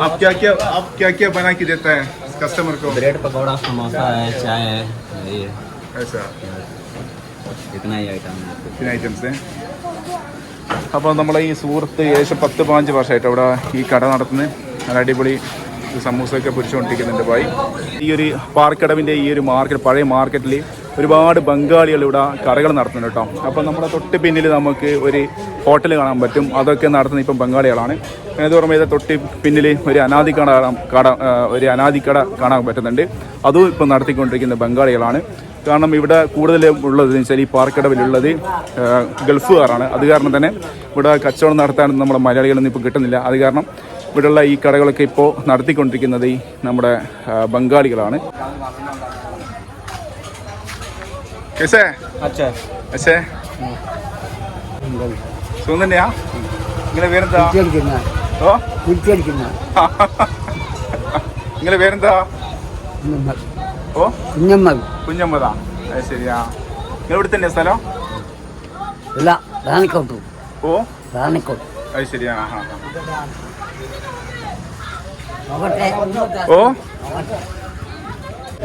आप क्या क्या बना के देता है कस्टमर को? ब्रेड पकौड़ा, समोसा है, चाय है, ये अच्छा इतना ही आइटम है। പിന്നെ ഐറ്റംസ്. അപ്പോൾ നമ്മളെ ഈ സുഹൃത്ത് ഏകദേശം 10-15 വർഷമായിട്ട് അവിടെ ഈ കട നടത്തുന്നത്. നല്ല അടിപൊളി സമൂസയൊക്കെ പൊരിച്ചുകൊണ്ടിരിക്കുന്നുണ്ട് ഭായി. ഈ ഒരു പാർക്കടവിൻ്റെ ഈ ഒരു മാർക്കറ്റ്, പഴയ മാർക്കറ്റിൽ ഒരുപാട് ബംഗാളികൾ ഇവിടെ കടകൾ നടത്തുന്നുണ്ട് കേട്ടോ. അപ്പോൾ നമ്മുടെ തൊട്ട് പിന്നിൽ നമുക്ക് ഒരു ഹോട്ടൽ കാണാൻ പറ്റും. അതൊക്കെ നടത്തുന്നത് ഇപ്പം ബംഗാളികളാണ്. അത് ഓർമ്മ ചെയ്താൽ തൊട്ട് പിന്നിൽ ഒരു അനാദിക്കട കാണാൻ പറ്റുന്നുണ്ട്. അതും ഇപ്പം നടത്തിക്കൊണ്ടിരിക്കുന്ന ബംഗാളികളാണ്. കാരണം ഇവിടെ കൂടുതൽ ഉള്ളത് വെച്ചാൽ ഈ പാർക്കടവിലുള്ളത് ഗൾഫുകാരാണ്. അത് കാരണം തന്നെ ഇവിടെ കച്ചവടം നടത്താൻ നമ്മുടെ മലയാളികളൊന്നും ഇപ്പോൾ കിട്ടുന്നില്ല. അത് കാരണം ഇവിടെയുള്ള ഈ കടകളൊക്കെ ഇപ്പോൾ നടത്തിക്കൊണ്ടിരിക്കുന്നത് ഈ നമ്മുടെ ബംഗാളികളാണ്. कैसे अच्छा अच्छे സുഖം നിങ്ങളെ പേരെന്താ? ഓ നിങ്ങളെ പേരെന്താ? ഓ കുഞ്ഞമ്മതാ. അത് ശരിയാ. നിങ്ങൾ ഇവിടെ തന്നെ സ്ഥലം? ഇല്ല, റാണിക്കോട്ട്. ഓ റാണിക്കോട്ട്. അത് ശരിയാ. നോക്കട്ടെ. ഓ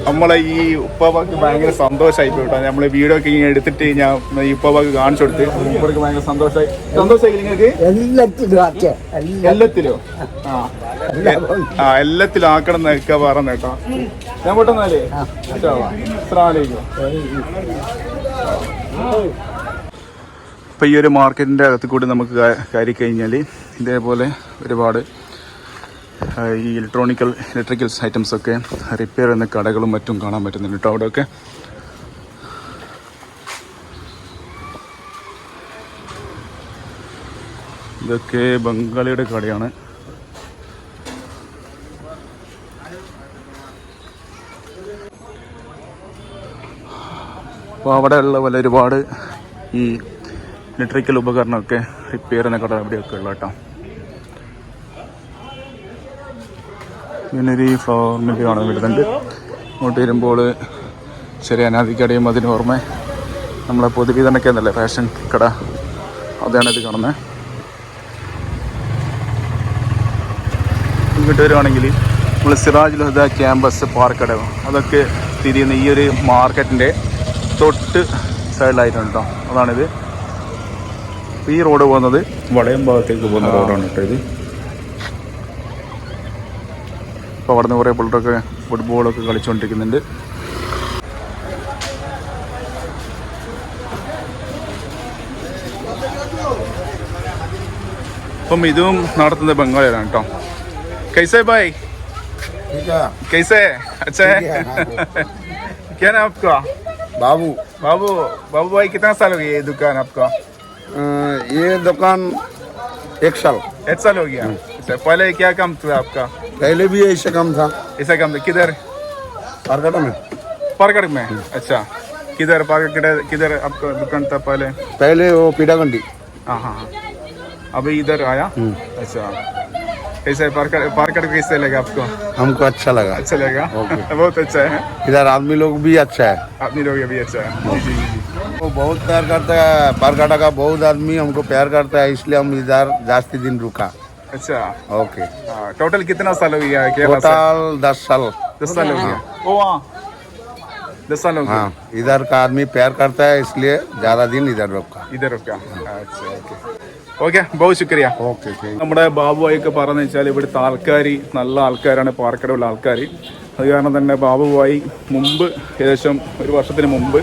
നമ്മളെ ഈ ഉപ്പാക്ക് ഭയങ്കര സന്തോഷമായി പോയിട്ടോ. നമ്മൾ വീഡിയോ ഒക്കെ ഇങ്ങനെ എടുത്തിട്ട് ഞാൻ ഈ ഉപ്പാക്ക് കാണിച്ചു കൊടുത്ത് ഉപ്പക്ക് ഭയങ്കര സന്തോഷമായി നിങ്ങൾക്ക് എല്ലാത്തിലോ? എല്ലാത്തിലും ആക്കണം എന്നൊക്കെ പറഞ്ഞു കേട്ടോ. ഞാൻ പോട്ടെന്നാലേ. അസ്സലാമലൈക്കും. ഇപ്പം ഈ ഒരു മാർക്കറ്റിൻ്റെ അകത്ത് കൂടി നമുക്ക് കയറി കഴിഞ്ഞാൽ ഇതേപോലെ ഒരുപാട് ഈ ഇലക്ട്രിക്കൽസ് ഐറ്റംസൊക്കെ റിപ്പയർ ചെയ്യുന്ന കടകളും മറ്റും കാണാൻ പറ്റുന്നുണ്ട് കേട്ടോ. അവിടെയൊക്കെ ഇതൊക്കെ ബംഗാളിയുടെ കടയാണ്. അപ്പോൾ അവിടെയുള്ള പോലെ ഒരുപാട് ഈ ഇലക്ട്രിക്കൽ ഉപകരണമൊക്കെ റിപ്പയർ ചെയ്യുന്ന കട അവിടെയൊക്കെ ഉള്ള കേട്ടോ. പിന്നെ ഒരു ഫ്ലവർ മില്ല് കാണാൻ വരുന്നുണ്ട്. ഇങ്ങോട്ട് വരുമ്പോൾ ചെറിയ അനാദിക്കടയും അതിന് ഓർമ്മ നമ്മളെ പൊതുവിതരണൊക്കെ എന്നല്ലേ ഫാഷൻ കട, അതാണ് ഇത് കാണുന്നത്. ഇങ്ങോട്ട് വരുവാണെങ്കിൽ നമ്മൾ സിറാജുൽ ഹുദ ക്യാമ്പസ് പാർക്കടവ് അതൊക്കെ സ്ഥിതി ചെയ്യുന്ന ഈ ഒരു മാർക്കറ്റിൻ്റെ തൊട്ട് സൈഡിലായിട്ടുണ്ട് കേട്ടോ. അതാണിത്. ഈ റോഡ് പോകുന്നത് വളയം ഭാഗത്തേക്ക് പോകുന്ന റോഡാണ് കേട്ടോ ഇത്. അപ്പോൾ അവിടെ നിന്ന് കുറേ പിള്ളേരൊക്കെ ഫുട്ബോളൊക്കെ കളിച്ചുകൊണ്ടിരിക്കുന്നുണ്ട്. അപ്പം ഇതും നടത്തുന്നത് ബംഗാളിയാണ് കേട്ടോ. कैसे भाई? कैसे? अच्छा है. क्या नाम आपका? बाबू बाबू भाई कितना साल हो गया ये दुकान आपका? ये दुकान 1 साल 1 साल हो गया. अच्छा, पहले क्या काम था आपका? पहले भी ऐसा काम था। ऐसा काम था किधर? पारगढ़ में. अच्छा, किधर पारगढ़ किधर आपका दुकान था पहले? पहले वो पीडागंडी. हाँ. अभी इधर आया. अच्छा, कैसे पारगढ़ कैसे लगा आपको? हमको अच्छा लगा. अच्छा लगा. बहुत अच्छा है. इधर आदमी लोग भी अच्छा है. आदमी लोग भी अच्छा है. जी. वो बहुत प्यार करता है. पारकाटा का बहुत आदमी हमको प्यार करता है, इसलिए हम इधर जास्ती दिन रुका. अच्छा ओके टोटल कितना साल हो गया केरला से? टोटल 10 साल 10 साल हो गया। ओ हाँ 10 साल हो गया। हाँ इधर का आदमी प्यार करता है इसलिए ज्यादा दिन इधर रुका इधर रुका अच्छा ओके ഓക്കെ ബഹുത് ശുക്രിയ. ओके നമ്മുടെ ബാബുവായിക്ക് പറഞ്ഞു വെച്ചാൽ ഇവിടുത്തെ ആൾക്കാർ നല്ല ആൾക്കാരാണ്, പാർക്കടവുള്ള ആൾക്കാർ. അത് കാരണം തന്നെ ബാബുവായി മുമ്പ് ഏകദേശം ഒരു വർഷത്തിന് മുമ്പ്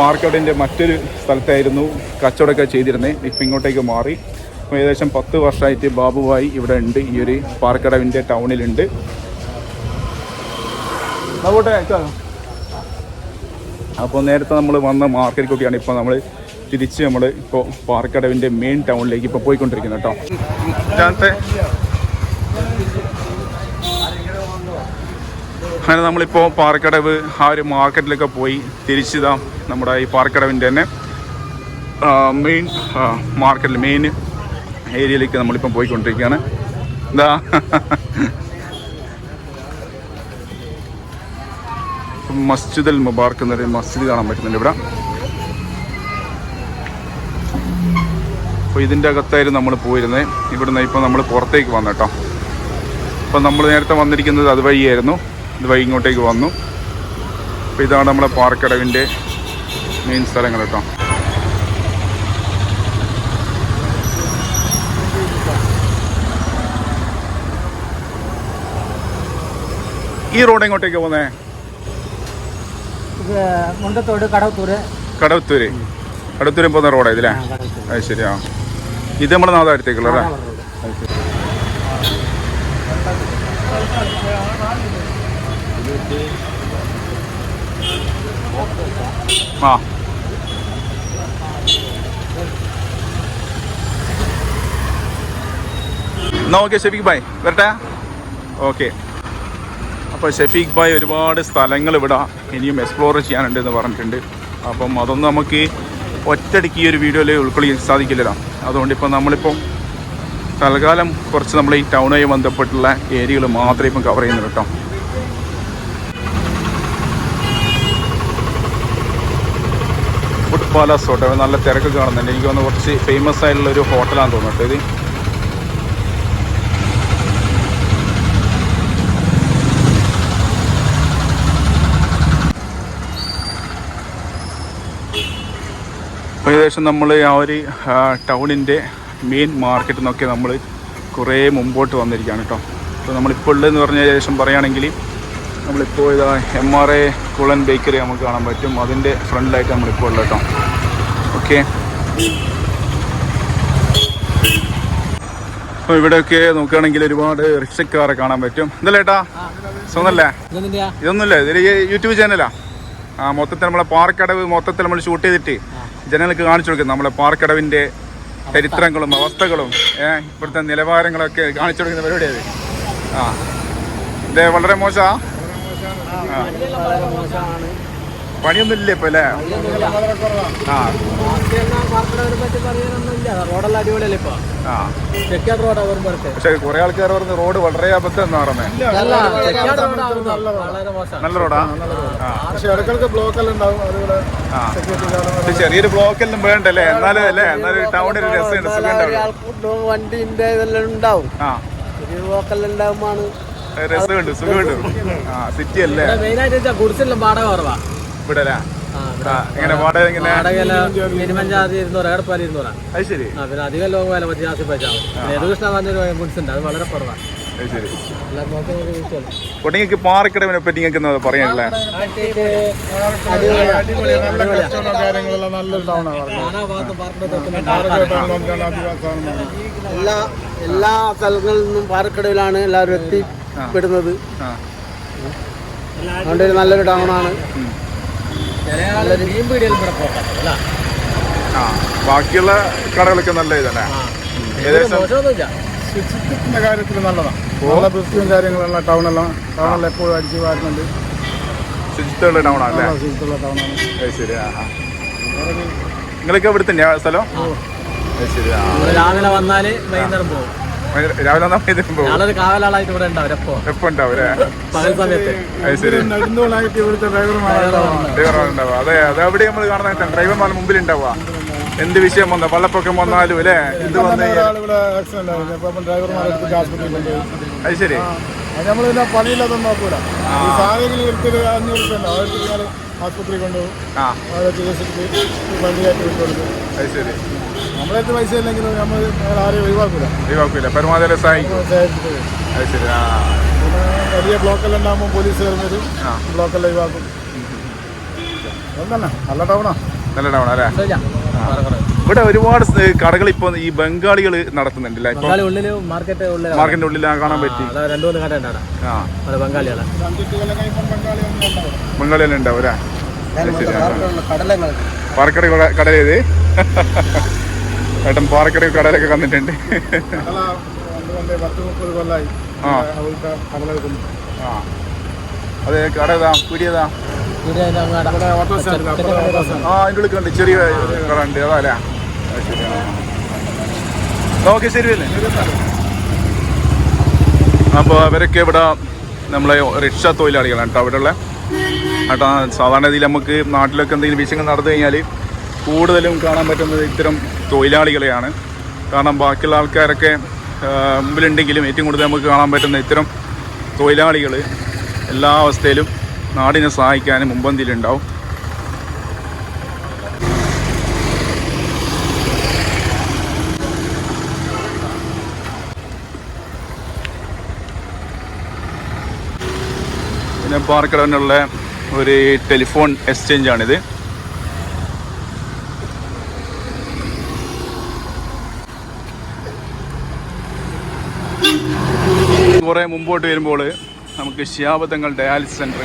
പാർക്കടവിൻ്റെ മറ്റൊരു സ്ഥലത്തായിരുന്നു കച്ചവടമൊക്കെ ചെയ്തിരുന്നത്. ഇപ്പം ഇങ്ങോട്ടേക്ക് മാറി. അപ്പോൾ ഏകദേശം 10 വർഷമായിട്ട് ബാബുവായി ഇവിടെ ഉണ്ട്, ഈ ഒരു പാർക്കടവിൻ്റെ ടൗണിലുണ്ട്. അപ്പോൾ നേരത്തെ നമ്മൾ വന്ന മാർക്കറ്റിലേക്കൊക്കെയാണ് ഇപ്പോൾ നമ്മൾ തിരിച്ച് നമ്മൾ ഇപ്പോൾ പാർക്കടവിൻ്റെ മെയിൻ ടൗണിലേക്ക് ഇപ്പോൾ പോയിക്കൊണ്ടിരിക്കുന്നത് കേട്ടോ. അങ്ങനെ നമ്മളിപ്പോൾ പാർക്കടവ് ആ ഒരു മാർക്കറ്റിലൊക്കെ പോയി തിരിച്ചിതാ നമ്മുടെ ഈ പാർക്കടവിൻ്റെ തന്നെ മെയിൻ മാർക്കറ്റിൽ മെയിൻ ഏരിയയിലേക്ക് നമ്മളിപ്പം പോയിക്കൊണ്ടിരിക്കുകയാണ്. എന്താ മസ്ജിദ് അൽ മുബാർക്ക് എന്നൊരു മസ്ജിദ് കാണാൻ പറ്റുന്നുണ്ട് ഇവിടെ. അപ്പോൾ ഇതിൻ്റെ അകത്തായിരുന്നു നമ്മൾ പോയിരുന്നത്. ഇവിടുന്ന് ഇപ്പോൾ നമ്മൾ പുറത്തേക്ക് വന്നു കേട്ടോ. അപ്പോൾ നമ്മൾ നേരത്തെ വന്നിരിക്കുന്നത് അതുവഴിയായിരുന്നു, ഇതുവഴി ഇങ്ങോട്ടേക്ക് വന്നു. അപ്പോൾ ഇതാണ് നമ്മളെ പാർക്കടവിൻ്റെ മെയിൻ സ്ഥലങ്ങൾ കേട്ടോ. ഈ റോഡ് എങ്ങോട്ടേക്ക് പോകുന്നേ? മുണ്ടത്തോട് കടവത്തൂര് കടവത്തൂര് പോകുന്ന റോഡാണ് ഇതില്ലേ? അത് ശരിയാ. ഇത് നമ്മുടെ നാദാരത്തേക്കുള്ള അല്ലേ? അത് ശരി. ആ എന്നാ ഓക്കെ ഷെഫീഖ് ഭായ് വരട്ടെ. ഓക്കെ. അപ്പോൾ ഷെഫീഖ് ഭായ് ഒരുപാട് സ്ഥലങ്ങൾ ഇവിടെ ഇനിയും എക്സ്പ്ലോർ ചെയ്യാനുണ്ട് എന്ന് പറഞ്ഞിട്ടുണ്ട്. അപ്പം അതൊന്നും നമുക്ക് ഒറ്റയടിക്ക് ഈ ഒരു വീഡിയോയിൽ ഉൾക്കൊള്ളിക്കാൻ സാധിക്കില്ലല്ലോ. അതുകൊണ്ട് ഇപ്പോൾ നമ്മളിപ്പോൾ തൽക്കാലം കുറച്ച് നമ്മൾ ഈ ടൗണുമായി ബന്ധപ്പെട്ടുള്ള ഏരിയകൾ മാത്രമേ ഇപ്പം കവർ ചെയ്യുന്നുള്ളൂ കേട്ടോ. ഫുഡ് പാലസ് ഹോട്ടൽ നല്ല തിരക്ക് കാണുന്നുണ്ട്. എനിക്ക് തോന്നുന്നു കുറച്ച് ഫേമസ് ആയിട്ടുള്ള ഒരു ഹോട്ടലാണെന്ന് തോന്നുന്നു ഇത്. ഏകദേശം നമ്മൾ ആ ഒരു ടൗണിൻ്റെ മെയിൻ മാർക്കറ്റിൽ നിന്നൊക്കെ നമ്മൾ കുറേ മുമ്പോട്ട് വന്നിരിക്കുകയാണ് കേട്ടോ. അപ്പോൾ നമ്മളിപ്പോൾ ഉള്ളതെന്ന് പറഞ്ഞാൽ ഏകദേശം പറയുകയാണെങ്കിൽ നമ്മളിപ്പോൾ ഇതാ MRA കുളൻ ബേക്കറി നമുക്ക് കാണാൻ പറ്റും. അതിൻ്റെ ഫ്രണ്ടിലായിട്ട് നമ്മളിപ്പോൾ ഉള്ളത് കേട്ടോ. ഓക്കെ. അപ്പോൾ ഇവിടെയൊക്കെ നോക്കുകയാണെങ്കിൽ ഒരുപാട് റിക്ഷക്കാരെ കാണാൻ പറ്റും. എന്തല്ലേ ഏട്ടാ സ്വന്തമല്ലേ? ഇതൊന്നുമില്ല, ഇതൊരു യൂട്യൂബ് ചാനലാ. മൊത്തത്തിൽ നമ്മളെ പാർക്കടവ് മൊത്തത്തിൽ നമ്മൾ ഷൂട്ട് ചെയ്തിട്ട് ജനങ്ങൾക്ക് കാണിച്ചു കൊടുക്കും. നമ്മളെ പാർക്കടവിൻ്റെ ചരിത്രങ്ങളും അവസ്ഥകളും ഇവിടുത്തെ നിലവാരങ്ങളൊക്കെ കാണിച്ചു കൊടുക്കുന്ന പരിപാടിയത്. ഇത് വളരെ മോശമാണ്. പണിയൊന്നും ഇല്ല ഇപ്പൊ അല്ലേ? പക്ഷെ കുറെ ആൾക്കാർ പറഞ്ഞു റോഡ് വളരെ അബദ്ധം എന്ന് പറഞ്ഞേ. നല്ല റോഡാ. ചെറിയൊരു ബ്ലോക്കെല്ലാം വേണ്ടല്ലേ? എന്നാലും അല്ലേ, എന്നാലും ടൗണിൽ രസമുണ്ട്, സുഖം വണ്ടിന്റെ ഇതെല്ലാം ഉണ്ടാവും. രസമുണ്ട്, സുഖമുണ്ട്. സിറ്റി അല്ലേ ഇവിടെ? എങ്ങനെ വാടക? എങ്ങനെ? അത് ശരി. പിന്നെ അധികം ലോങ് വില അത് വളരെ കുറവാണ്. ശരി. നിങ്ങൾക്ക് പാറക്കടവിനെ പറ്റി നിങ്ങൾക്ക് പറയാനല്ലേ? എല്ലാ സ്ഥലങ്ങളിൽ നിന്നും പാറക്കടവിലാണ് എല്ലാവരും എത്തിപ്പെടുന്നത്. അതുകൊണ്ട് നല്ലൊരു ടൗണാണ്. ബാക്കിയുള്ള കടകളൊക്കെ നല്ല ഇതല്ലേ? ഏകദേശം ശുചിത്വത്തിന്റെ കാര്യത്തിൽ നല്ലതാണ്. നല്ല വൃത്തിയും കാര്യങ്ങളുള്ള ടൗണെല്ലാം എപ്പോഴും അടിച്ചു വാരുന്നുണ്ട്. ശുചിത്വമുള്ള ടൗണാണല്ലേ? ശുചിത്വമുള്ള ടൗണാണ്. ശരി. നിങ്ങളൊക്കെ ഇവിടെ തന്നെയാ സ്ഥലം? ശരി. രാവിലെ വന്നാല് വൈകുന്നേരം പോകും. രാവിലെ പോകും. കാവലാളായിട്ട് ഇവിടെ ഉണ്ടാവും. എപ്പോ ഉണ്ടാവും പകൽ സമയത്ത്. ശരി. നെടുന്തോളായിട്ട് ഇവിടുത്തെ ഡ്രൈവർമാരുണ്ടാവുക. അതെ, അതെവിടെ നമ്മൾ കാണുന്ന ഡ്രൈവർമാർ മുമ്പിൽ ഉണ്ടാവുക. എന്ത് വിഷയം വന്ന വെള്ളപ്പൊക്കം വന്നാലും അല്ലേ എന്ത് വന്നു അത് ശരി നമ്മൾ പിന്നെ പണിയില്ലാതൊന്നും നോക്കൂല ഈ സാധനങ്ങൾ എടുത്തിട്ട് 500 രൂപ ആശുപത്രി കൊണ്ടുപോകും അവിടെ ചികിത്സിച്ച് വണ്ടിയായിട്ട് വിട്ടുകൊടുക്കും. അത് ശരി നമ്മളടുത്ത് പൈസ ഇല്ലെങ്കിലും നമ്മൾ ആരെയും ഒഴിവാക്കൂല പരമാവധി സഹായിക്കും. അത് ശരി പിന്നെ വലിയ ബ്ലോക്കെല്ലാം ഉണ്ടാകുമ്പോൾ പോലീസുകാർ വരും, ബ്ലോക്കെല്ലാം ഒഴിവാക്കും. അതന്നെ നല്ല ടൗണാ. നല്ല ടൗൺ അല്ലേ? ഇവിടെ ഒരുപാട് കടകൾ ഇപ്പൊ ഈ ബംഗാളികൾ നടത്തുന്നുണ്ടല്ലേ? മാർക്കറ്റിന്റെ ഉള്ളിൽ കാണാൻ പറ്റി. ബംഗാളികൾ ഉണ്ടാവും അല്ലേ? പാറക്കട കടൽ ഏത് ഏട്ടൻ പാറക്കട കടലൊക്കെ വന്നിട്ടുണ്ട്. അതെ കട ഏതാ പീടിയതാ? അതിൻ്റെ ഉള്ളിൽ കണ്ട് ചെറിയ കട ഉണ്ട് അതല്ലേ? ശരി ഓക്കെ ശരിയല്ലേ. അപ്പോൾ അവരൊക്കെ ഇവിടെ നമ്മളെ റിക്ഷ തൊഴിലാളികളാണ് കേട്ടോ അവിടെ ഉള്ള കേട്ടോ. സാധാരണ രീതിയിൽ നമുക്ക് നാട്ടിലൊക്കെ എന്തെങ്കിലും വിഷയങ്ങൾ നടന്നു കഴിഞ്ഞാൽ കൂടുതലും കാണാൻ പറ്റുന്നത് ഇത്തരം തൊഴിലാളികളെയാണ്. കാരണം ബാക്കിയുള്ള ആൾക്കാരൊക്കെ മുമ്പിലുണ്ടെങ്കിലും ഏറ്റവും കൂടുതൽ നമുക്ക് കാണാൻ പറ്റുന്ന ഇത്തരം തൊഴിലാളികൾ എല്ലാ അവസ്ഥയിലും നാടിനെ സഹായിക്കാനും മുൻപന്തിയിലുണ്ടാവും. പിന്നെ പാറക്കടവിനുള്ള ഒരു ടെലിഫോൺ എക്സ്ചേഞ്ചാണിത്. കുറേ മുമ്പോട്ട് വരുമ്പോൾ നമുക്ക് ശിഹാബ് തങ്ങൾ ഡയാലിസിസ് സെൻറ്റർ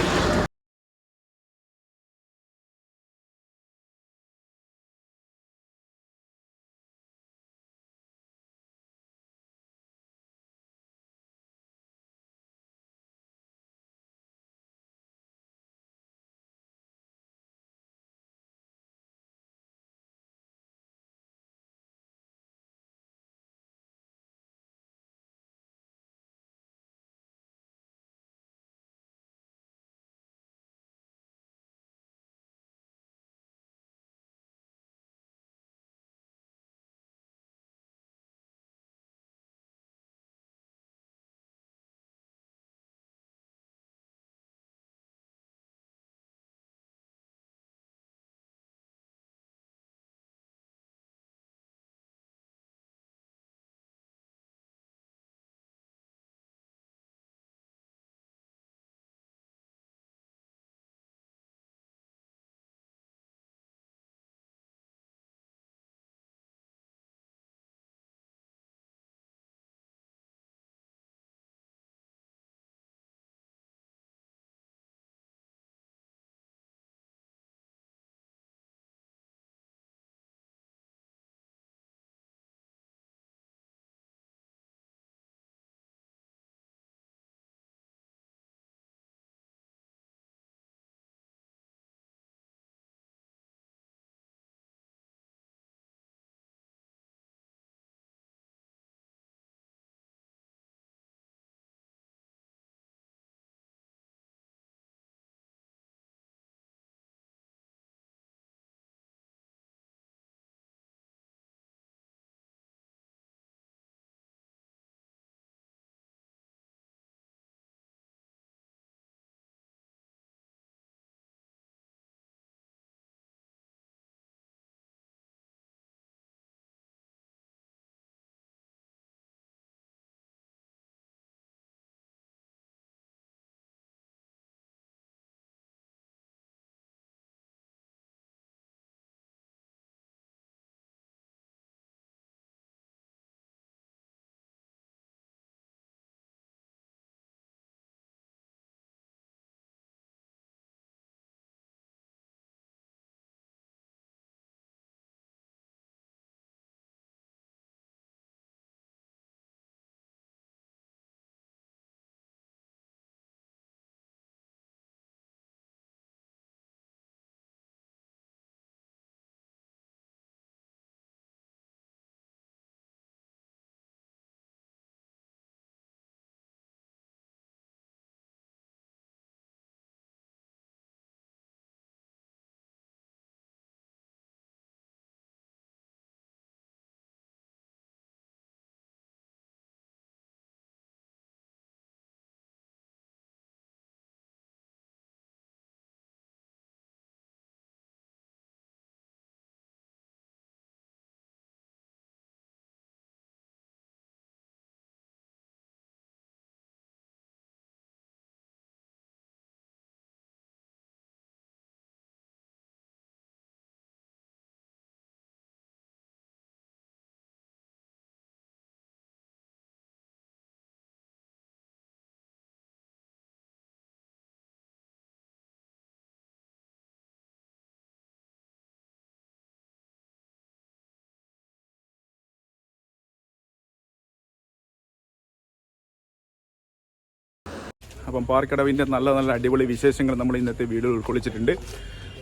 അപ്പം പാറക്കടവിൻ്റെ നല്ല നല്ല അടിപൊളി വിശേഷങ്ങൾ നമ്മൾ ഇന്നത്തെ വീഡിയോയിൽ ഉൾക്കൊള്ളിച്ചിട്ടുണ്ട്.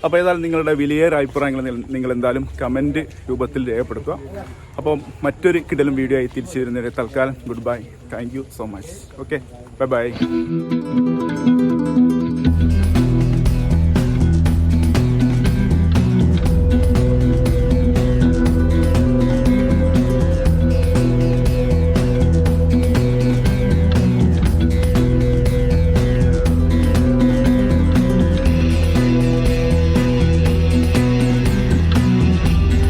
അപ്പോൾ ഏതായാലും നിങ്ങളുടെ വിലയേറെ അഭിപ്രായങ്ങൾ നിങ്ങൾ എന്തായാലും കമൻറ്റ് രൂപത്തിൽ രേഖപ്പെടുത്തുക. അപ്പം മറ്റൊരു കിടലും വീഡിയോ ആയി തിരിച്ചു വരുന്നവരെ തൽക്കാലം good bye. Thank you so much. Okay, bye bye.